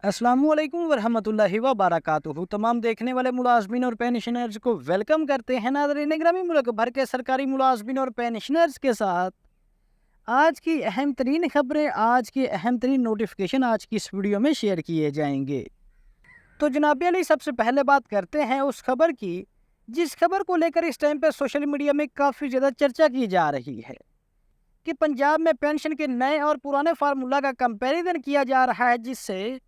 अस्सलामु अलैकुम वरहमतुल्लाहि वबरकातुहू। तमाम देखने वाले मुलाजमीन और पेंशनर्स को वेलकम करते हैं। नाज़रीन ग्रामी, मुल्क भर के सरकारी मुलाजमीन और पेंशनर्स के साथ आज की अहम तरीन खबरें, आज की अहम तरीन नोटिफिकेशन आज की इस वीडियो में शेयर किए जाएंगे। तो जनाब अली, सबसे पहले बात करते हैं उस खबर की जिस खबर को लेकर इस टाइम पर सोशल मीडिया में काफ़ी ज़्यादा चर्चा की जा रही है कि पंजाब में पेंशन के नए और पुराने फार्मूला का कंपैरिजन किया जा रहा है, जिससे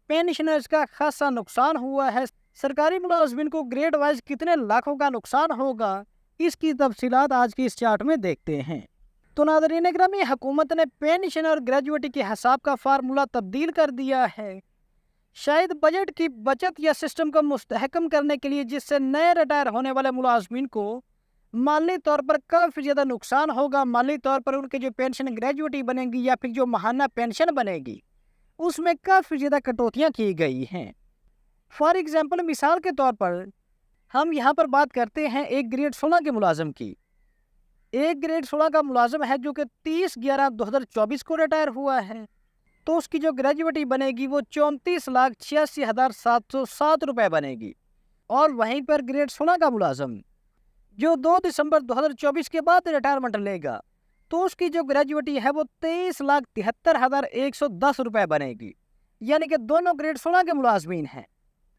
पेंशनर्स का खासा नुकसान हुआ है। सरकारी मुलाजमिन को ग्रेड वाइज कितने लाखों का नुकसान होगा, इसकी तफसीलात आज की इस चार्ट में देखते हैं। तो नाज़रीन ग्रामी, हुकूमत ने पेंशन और ग्रेजुएटी के हिसाब का फार्मूला तब्दील कर दिया है, शायद बजट की बचत या सिस्टम को मुस्तहकम करने के लिए, जिससे नए रिटायर होने वाले मुलाजमिन को माली तौर पर काफ़ी ज़्यादा नुकसान होगा। माली तौर पर उनके जो पेंशन ग्रेजुएटी बनेगी या फिर जो माहाना पेंशन बनेगी, उसमें काफ़ी ज़्यादा कटौतियाँ की गई हैं। फॉर एग्जांपल, मिसाल के तौर पर हम यहाँ पर बात करते हैं एक ग्रेड 16 के मुलाजम की। एक ग्रेड 16 का मुलाजम है जो कि 30/11/2024 को रिटायर हुआ है, तो उसकी जो ग्रेजुएटी बनेगी वो 34,86,707 रुपये बनेगी। और वहीं पर ग्रेड 16 का मुलाजम जो 2 दिसंबर 2024 के बाद रिटायरमेंट लेगा, तो उसकी जो ग्रेजुएटी है वो 23,73,110 रुपये बनेगी। यानी कि दोनों ग्रेड 16 के मुलाजमीन हैं।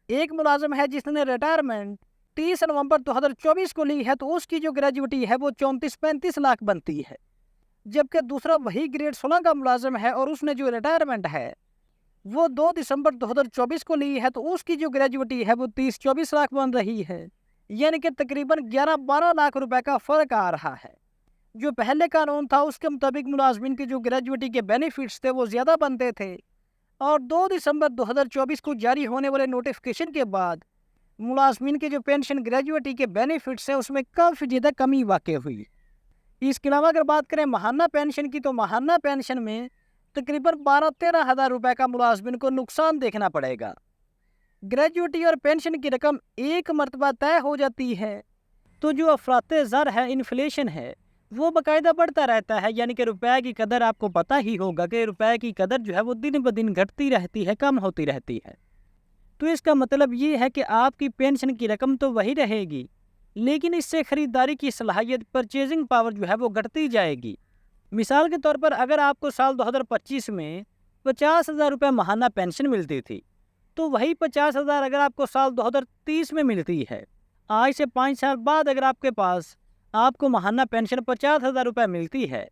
एक मुलाजम है जिसने रिटायरमेंट 30 नवंबर 2024 को ली है, तो उसकी जो ग्रेजुएटी है वो 34-35 लाख बनती है। जबकि दूसरा वही ग्रेड 16 का मुलाजम है और उसने जो रिटायरमेंट है वो 2 दिसंबर 2024 को ली है, तो उसकी जो ग्रेजुएटी है वो 30-24 लाख बन रही है। यानी कि तकरीबन 11-12 लाख रुपए का फ़र्क आ रहा है। जो पहले कानून था उसके मुताबिक मुलाजमिन की जो ग्रेजुएटी के बेनिफिट्स थे वो ज़्यादा बनते थे, और 2 दिसंबर 2024 को जारी होने वाले नोटिफिकेशन के बाद मुलाजमिन के जो पेंशन ग्रेजुएटी के बेनिफिट्स हैं उसमें काफ़ी ज़्यादा कमी वाक़ई हुई। इसके अलावा अगर बात करें महाना पेंशन की, तो महाना पेंशन में तकरीबन 12-13 हज़ार रुपये का मुलाजमिन को नुकसान देखना पड़ेगा। ग्रेजुएटी और पेंशन की रकम एक मरतबा तय हो जाती है, तो जो अफराते ज़र है, इन्फ्लेशन है, वो बाकायदा बढ़ता रहता है। यानी कि रुपए की कदर, आपको पता ही होगा कि रुपए की कदर जो है वो दिन ब दिन घटती रहती है, कम होती रहती है। तो इसका मतलब ये है कि आपकी पेंशन की रकम तो वही रहेगी, लेकिन इससे ख़रीदारी की सलाहियत, परचेजिंग पावर जो है वो घटती जाएगी। मिसाल के तौर पर अगर आपको साल 2025 में 50,000 रुपये माहाना पेंशन मिलती थी, तो वही 50,000 अगर आपको साल 2030 में मिलती है, आज से 5 साल बाद अगर आपके पास आपको माहाना पेंशन 50,000 रुपये मिलती है,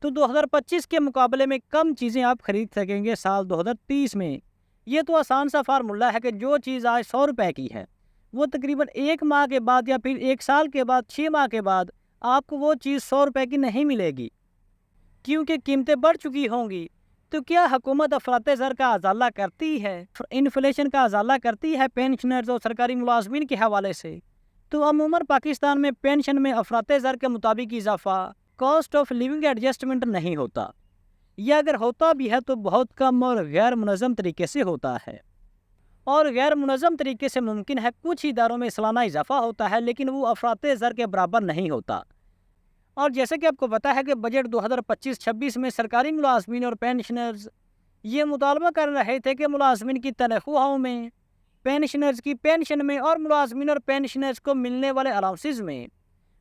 तो 2025 के मुकाबले में कम चीज़ें आप खरीद सकेंगे साल 2030 में। ये तो आसान सा फार्मूला है कि जो चीज़ आज 100 रुपये की है, वो तकरीबन 1 माह के बाद या फिर 1 साल के बाद, 6 माह के बाद आपको वो चीज़ 100 रुपये की नहीं मिलेगी, क्योंकि कीमतें बढ़ चुकी होंगी। तो क्या हुकूमत अफराते ज़र का अजाला करती है, इन्फ्लेशन का अजाला करती है पेंशनर्स और सरकारी मुलाजमीन के हवाले से? तो अमूमन पाकिस्तान में पेंशन में अफराते ज़र के मुताबिक इजाफा कॉस्ट ऑफ लिविंग एडजस्टमेंट नहीं होता, या अगर होता भी है तो बहुत कम और गैर मुनज़्ज़म तरीके से होता है। और गैर मुनज़्ज़म तरीके से मुमकिन है कुछ इदारों में सालाना इजाफा होता है, लेकिन वो अफराते ज़र के बराबर नहीं होता। और जैसे कि आपको पता है कि बजट 2025-26 में सरकारी मुलाजमीन और पेंशनर्स ये मुतालबा कर रहे थे कि मुलाजमीन की तनख्वाहों में, पेंशनर्स की पेंशन में और मुलाजमीन और पेंशनर्स को मिलने वाले अलाउंसेस में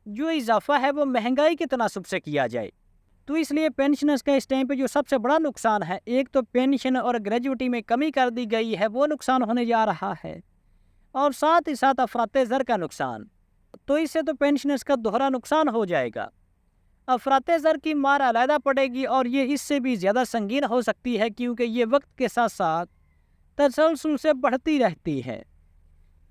जो इजाफा है वो महंगाई के तनासब से किया जाए। तो इसलिए पेंशनर्स का इस टाइम पे जो सबसे बड़ा नुकसान है, एक तो पेंशन और ग्रेजुएटी में कमी कर दी गई है, वो नुकसान होने जा रहा है, और साथ ही साथ अफराते ज़र का नुकसान। तो इससे तो पेंशनर्स का दोहरा नुकसान हो जाएगा। अफराते ज़र की मार अलहदा पड़ेगी और ये इससे भी ज़्यादा संगीन हो सकती है, क्योंकि ये वक्त के साथ साथ तसलसल से बढ़ती रहती है।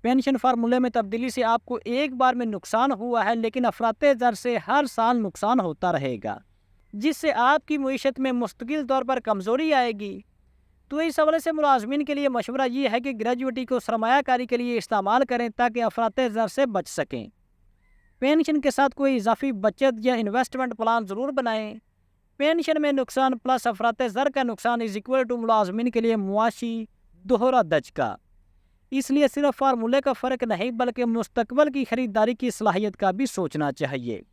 पेंशन फार्मूले में तब्दीली से आपको एक बार में नुकसान हुआ है, लेकिन अफराते ज़र से हर साल नुकसान होता रहेगा, जिससे आपकी मईशत में मुस्तकिल तौर पर कमज़ोरी आएगी। तो इस हवाले से मुलाजमीन के लिए मशवरा ये है कि ग्रेजुएटी को सरमायाकारी के लिए इस्तेमाल करें, ताकि अफराते ज़र से बच सकें। पेंशन के साथ कोई इजाफी बचत या इन्वेस्टमेंट प्लान ज़रूर बनाएं। पेंशन में नुकसान प्लस अफराते ज़र का नुकसान इज इक्वल टू मुलाजमीन के लिए मुआशी दोहरा दचका। इसलिए सिर्फ फार्मूले का फ़र्क नहीं, बल्कि मुस्तकबल की ख़रीदारी की सलाहियत का भी सोचना चाहिए।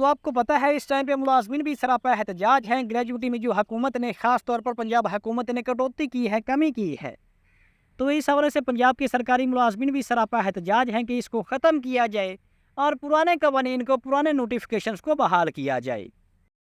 تو آپ کو پتہ ہے اس ٹائم پہ ملازمین بھی سراپا احتجاج ہیں۔ گریجویٹی میں جو حکومت نے خاص طور پر پنجاب حکومت نے کٹوتی کی ہے، کمی کی ہے، تو اس حوالے سے پنجاب کے سرکاری ملازمین بھی سراپا احتجاج ہیں کہ اس کو ختم کیا جائے اور پرانے قوانین کو، پرانے نوٹیفیکیشنز کو بحال کیا جائے۔